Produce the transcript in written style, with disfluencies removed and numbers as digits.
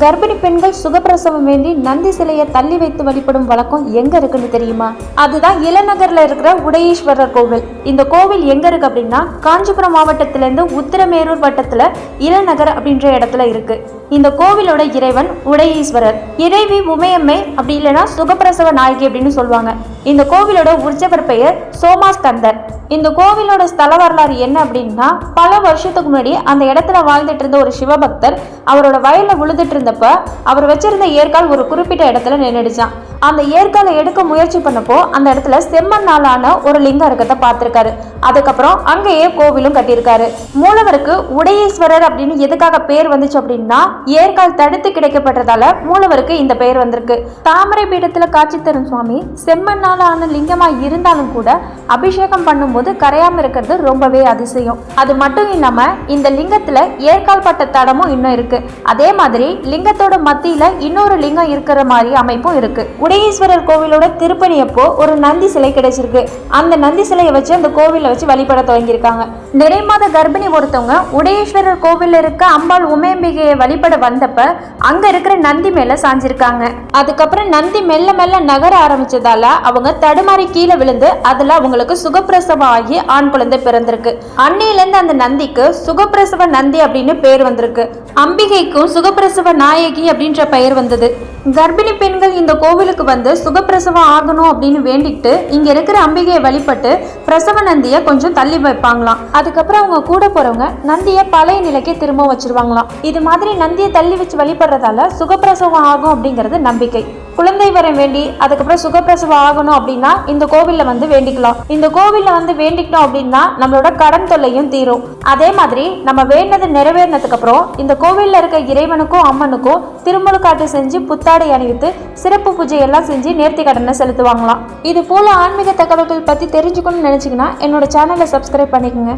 கர்ப்பிணி பெண்கள் சுகப்பிரசவம் வேண்டி நந்தி சிலையை தள்ளி வைத்து வழிபடும் வழக்கம் எங்க இருக்குன்னு தெரியுமா? அதுதான் இளநகர்ல இருக்கிற உடையீஸ்வரர் கோவில். இந்த கோவில் எங்க இருக்கு அப்படின்னா காஞ்சிபுரம் மாவட்டத்திலிருந்து உத்திரமேரூர் வட்டத்துல இளநகர் அப்படின்ற இடத்துல இருக்கு. இந்த கோவிலோட இறைவன் உடையீஸ்வரர், இறைவி உமையம்மை, அப்படி இல்லைன்னா சுகப்பிரசவ நாயகி அப்படின்னு சொல்லுவாங்க. இந்த கோவிலோட உற்சவர் பெயர் சோமாஸ்கந்தர். இந்த கோவிலோட ஸ்தல வரலாறு என்ன அப்படின்னா, பல வருஷத்துக்கு முன்னாடி அந்த இடத்துல வாழ்ந்துட்டு இருந்த ஒரு சிவபக்தர் அவரோட வயல்ல விழுதுட்டு இருந்தப்ப அவர் வச்சிருந்த ஏற்கால் ஒரு குறிப்பிட்ட இடத்துல நின்றுடுச்சான். அந்த ஏற்காலை எடுக்க முயற்சி பண்ணப்போ அந்த இடத்துல செம்மண்ணாலான ஒரு லிங்க இருக்கத்தை பார்த்திருக்காரு. அதுக்கப்புறம் அங்கேயே கோவிலும் கட்டியிருக்காரு. மூலவருக்கு உடையீஸ்வரர் அப்படின்னு எதுக்காக பேர் வந்துச்சு அப்படின்னா, ஏற்கால் தடுத்து கிடைக்கப்பட்டதால மூலவருக்கு இந்த பெயர் வந்திருக்கு. தாமரை பீடத்துல காட்சி தரும் சுவாமி செம்மண்ணாலான லிங்கமா இருந்தாலும் கூட அபிஷேகம் பண்ணும்போது கரையாம இருக்கிறது ரொம்பவே அதிசயம். அது மட்டும் இல்லாம இந்த லிங்கத்துல ஏற்கால் பட்ட தடமும் இன்னும் இருக்கு. அதே மாதிரி லிங்கத்தோட மத்தியில இன்னொரு லிங்கம் இருக்கிற மாதிரி அமைப்பும் இருக்கு. உடையீஸ்வரர் கோவிலோட திருப்பணி அப்போ ஒரு நந்தி சிலை கிடைச்சிருக்கு. அந்த நந்தி சிலையை வச்சு அந்த கோவில வச்சு வழிபட துவங்கியிருக்காங்க. நிறைமாத கர்ப்பிணி ஒருத்தவங்க உடையீஸ்வரர் கோவில்ல இருக்க அம்பாள் உமையம்பிகையை வழிபட வந்தப்ப அங்க இருக்கிற நந்தி மேல சாஞ்சிருக்காங்க. அதுக்கப்புறம் நந்தி மெல்ல மெல்ல நகர ஆரம்பிச்சதால அவங்க தடுமாறி கீழே விழுந்து அதுல அவங்களுக்கு சுகப்பிரசவம் ஆகி ஆண் குழந்தை பிறந்திருக்கு. அன்னையில இருந்து அந்த நந்திக்கு சுகப்பிரசவ நந்தி அப்படின்னு பேர் வந்திருக்கு. அம்பிகைக்கும் சுகப்பிரசவ நாயகி அப்படின்ற பெயர் வந்தது. கர்ப்பிணி பெண்கள் இந்த கோவிலுக்கு வந்து சுகப்பிரசவம் ஆகணும் அப்படின்னு வேண்டிட்டு இங்க இருக்கிற அம்பிகையை வழிபட்டு பிரசவ நந்தியை கொஞ்சம் தள்ளி வைப்பாங்களாம். அதுக்கப்புறம் அவங்க கூட போறவங்க நந்தியை பழைய நிலைக்கே திரும்ப வச்சிருவாங்களாம். இது மாதிரி நந்தியை தள்ளி வச்சு வழிபடுறதால சுகப்பிரசவம் ஆகும் அப்படிங்கிறது நம்பிக்கை. குழந்தை வரம் வேண்டி அதுக்கப்புறம் சுகப்பிரசவம் ஆகணும் அப்படின்னா இந்த கோவில்ல வந்து வேண்டிக்கலாம். இந்த கோவில்ல வந்து வேண்டிக்கிட்டோம் அப்படின்னா நம்மளோட கடன் தொல்லையும் தீரும். அதே மாதிரி நம்ம வேண்டது நிறைவேறினதுக்கு அப்புறம் இந்த கோவில்ல இருக்க இறைவனுக்கும் அம்மனுக்கும் திருமுழுக்காட்டு செஞ்சு புத்தாடை அணிவித்து சிறப்பு பூஜை எல்லாம் செஞ்சு நேர்த்தி கடனை செலுத்துவாங்களாம். இது போல ஆன்மீக தகவல்கள் பத்தி தெரிஞ்சுக்கணும்னு நினைச்சீங்கன்னா என்னோட சேனலை சப்ஸ்கிரைப் பண்ணிக்கோங்க.